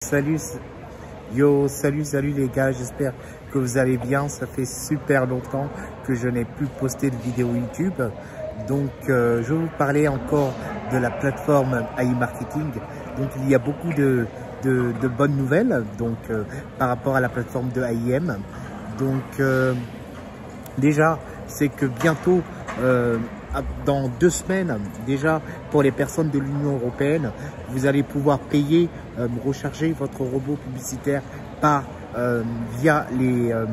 Salut, salut les gars, j'espère que vous allez bien. Ça fait super longtemps que je n'ai plus posté de vidéo YouTube. Donc, je vais vous parler encore de la plateforme AI Marketing. Donc, il y a beaucoup de bonnes nouvelles donc, par rapport à la plateforme de AIM. Donc, déjà, c'est que bientôt, dans 2 semaines, déjà pour les personnes de l'Union européenne, vous allez pouvoir payer, recharger votre robot publicitaire par via comment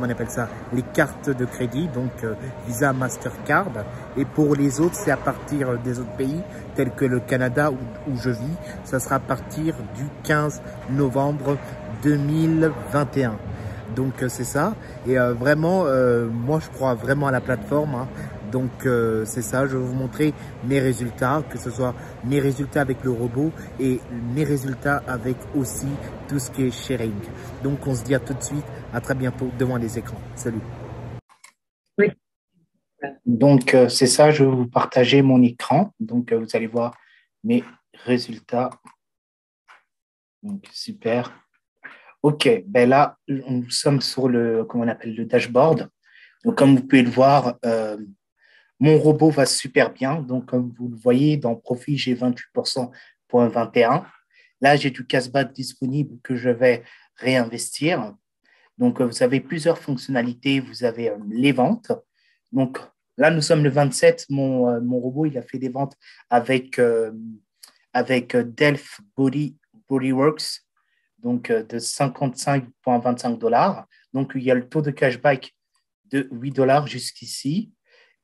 on appelle ça, les cartes de crédit, donc Visa, Mastercard. Et pour les autres, c'est à partir des autres pays tels que le Canada où je vis, ça sera à partir du 15 novembre 2021. Donc c'est ça. Et vraiment, moi je crois vraiment à la plateforme. Hein. Donc c'est ça, je vais vous montrer mes résultats, que ce soit mes résultats avec le robot et mes résultats avec aussi tout ce qui est sharing. Donc on se dit à tout de suite, à très bientôt devant les écrans. Salut. Oui. Donc, c'est ça, je vais vous partager mon écran. Donc, vous allez voir mes résultats. Donc, super. OK, ben là, nous sommes sur le, comment on appelle, le dashboard. Donc, comme vous pouvez le voir, mon robot va super bien. Donc, comme vous le voyez, dans profit, j'ai 28,21 %. Là, j'ai du cashback disponible que je vais réinvestir. Donc, vous avez plusieurs fonctionnalités. Vous avez les ventes. Donc, là, nous sommes le 27. Mon robot, il a fait des ventes avec, Delph Bodyworks, donc de 55,25 $. Donc, il y a le taux de cashback de 8 $ jusqu'ici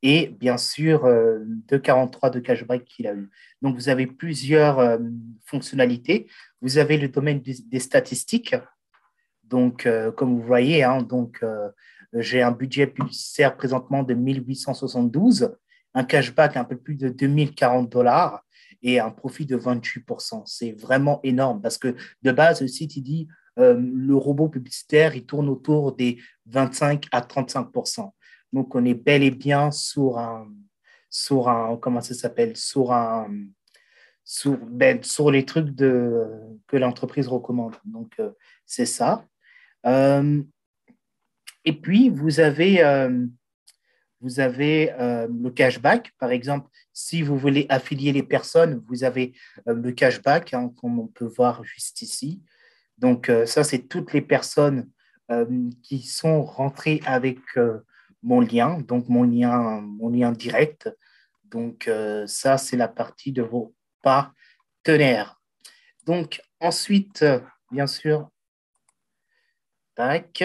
et bien sûr 2,43 de cashback qu'il a eu. Donc, vous avez plusieurs fonctionnalités. Vous avez le domaine des statistiques. Donc, comme vous voyez, hein, donc, j'ai un budget publicitaire présentement de 1872, un cashback un peu plus de 2040 $ et un profit de 28%. C'est vraiment énorme parce que de base, le site, il dit le robot publicitaire, il tourne autour des 25 à 35%. Donc, on est bel et bien comment ça s'appelle, sur les trucs que l'entreprise recommande. Donc, c'est ça. Euh, et puis, vous avez le cashback. Par exemple, si vous voulez affilier les personnes, vous avez le cashback, hein, comme on peut voir juste ici. Donc, ça, c'est toutes les personnes qui sont rentrées avec mon lien, donc mon lien direct. Donc, ça, c'est la partie de vos partenaires. Donc, ensuite, bien sûr, tac.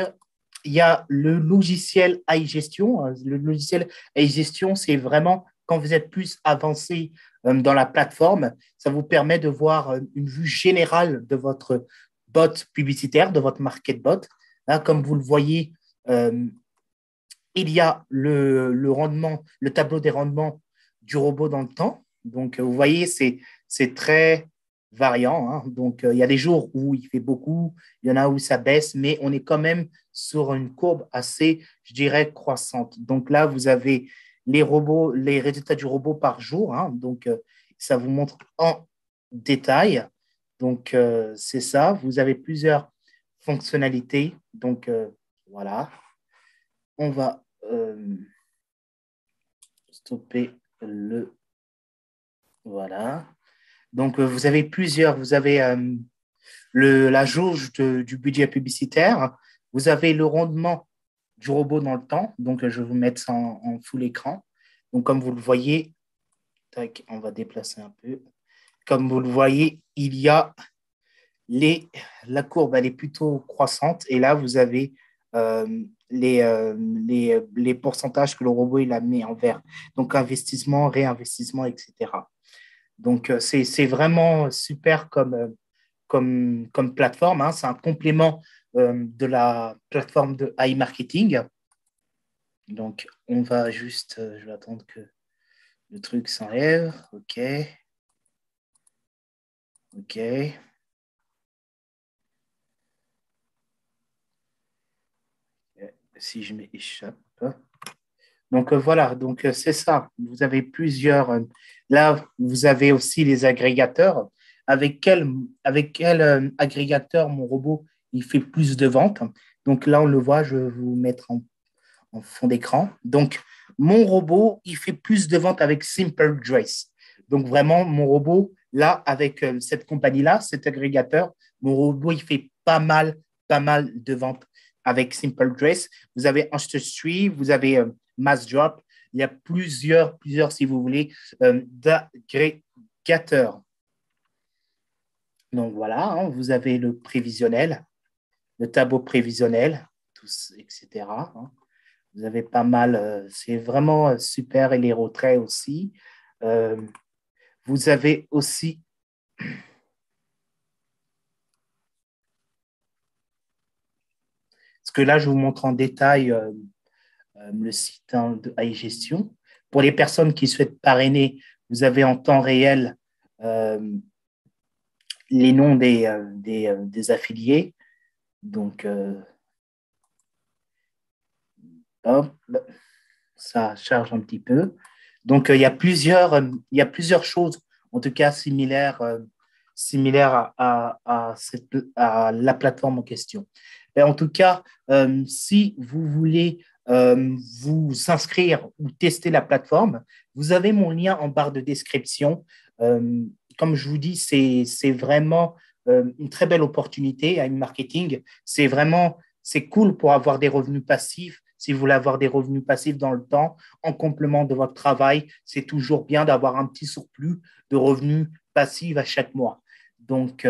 Il y a le logiciel iGestion. Le logiciel iGestion, c'est vraiment quand vous êtes plus avancé dans la plateforme, ça vous permet de voir une vue générale de votre bot publicitaire, de votre market bot. Là, comme vous le voyez, euh, il y a le rendement, le tableau des rendements du robot dans le temps. Donc, vous voyez, c'est très variant. Hein. Donc, il y a des jours où il fait beaucoup, il y en a où ça baisse, mais on est quand même sur une courbe assez, je dirais, croissante. Donc là, vous avez les robots, les résultats du robot par jour. Hein. Donc, ça vous montre en détail. Donc, c'est ça. Vous avez plusieurs fonctionnalités. Donc, voilà. On va stopper le. Voilà. Donc, vous avez plusieurs. Vous avez la jauge du budget publicitaire. Vous avez le rendement du robot dans le temps. Donc, je vais vous mettre ça en full écran. Donc, comme vous le voyez, tac, on va déplacer un peu. Comme vous le voyez, il y a la courbe, elle est plutôt croissante. Et là, vous avez euh, les pourcentages que le robot il a mis en vert. Donc, investissement, réinvestissement, etc. Donc, c'est vraiment super comme plateforme. Hein. C'est un complément de la plateforme de iMarketing. Donc, on va juste, je vais attendre que le truc s'enlève. OK. OK. Si je m'échappe. Donc voilà, donc c'est ça. Vous avez plusieurs. Là, vous avez aussi les agrégateurs. avec quel agrégateur mon robot il fait plus de ventes. Donc là, on le voit, je vais vous mettre en fond d'écran. Donc, mon robot, il fait plus de ventes avec Simple Dress. Donc, vraiment, mon robot, là, avec cette compagnie-là, cet agrégateur, mon robot, il fait pas mal de ventes avec Simple Dress. Vous avez Ancestry, vous avez Mass Drop. Il y a plusieurs, si vous voulez, d'agrégateurs. Donc, voilà, hein, vous avez le prévisionnel, le tableau prévisionnel, tous, etc. Hein. Vous avez pas mal, c'est vraiment super, et les retraits aussi. Vous avez aussi parce que là, je vous montre en détail le site de iGestion. Pour les personnes qui souhaitent parrainer, vous avez en temps réel les noms des affiliés. Donc, hop, ça charge un petit peu. Donc, il y a plusieurs choses, en tout cas similaires à la plateforme en question. Et en tout cas, si vous voulez vous inscrire ou tester la plateforme, vous avez mon lien en barre de description. Comme je vous dis, c'est vraiment une très belle opportunité à une marketing. C'est cool pour avoir des revenus passifs. Si vous voulez avoir des revenus passifs dans le temps, en complément de votre travail, c'est toujours bien d'avoir un petit surplus de revenus passifs à chaque mois. Donc,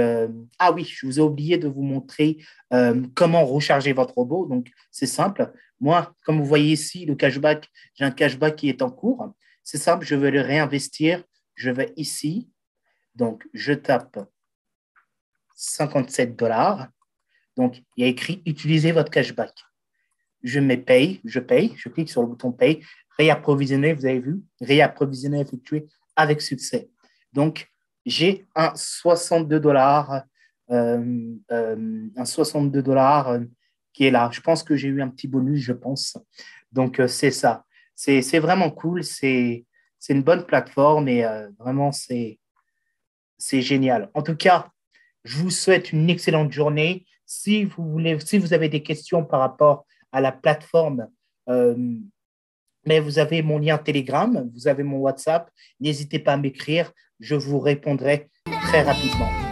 ah oui, je vous ai oublié de vous montrer comment recharger votre robot. Donc, c'est simple. Moi, comme vous voyez ici, le cashback, j'ai un cashback qui est en cours. C'est simple, je veux le réinvestir. Je vais ici. Donc, je tape 57 $. Donc, il y a écrit « Utilisez votre cashback ». Je paye, je clique sur le bouton « Paye », réapprovisionner, vous avez vu, réapprovisionner effectué avec succès. Donc, j'ai un 62 $, qui est là. Je pense que j'ai eu un petit bonus, je pense. Donc, c'est ça. C'est vraiment cool. C'est une bonne plateforme et vraiment, c'est génial. En tout cas, je vous souhaite une excellente journée. Si vous avez des questions par rapport à la plateforme, mais vous avez mon lien Telegram, vous avez mon WhatsApp, n'hésitez pas à m'écrire, je vous répondrai très rapidement.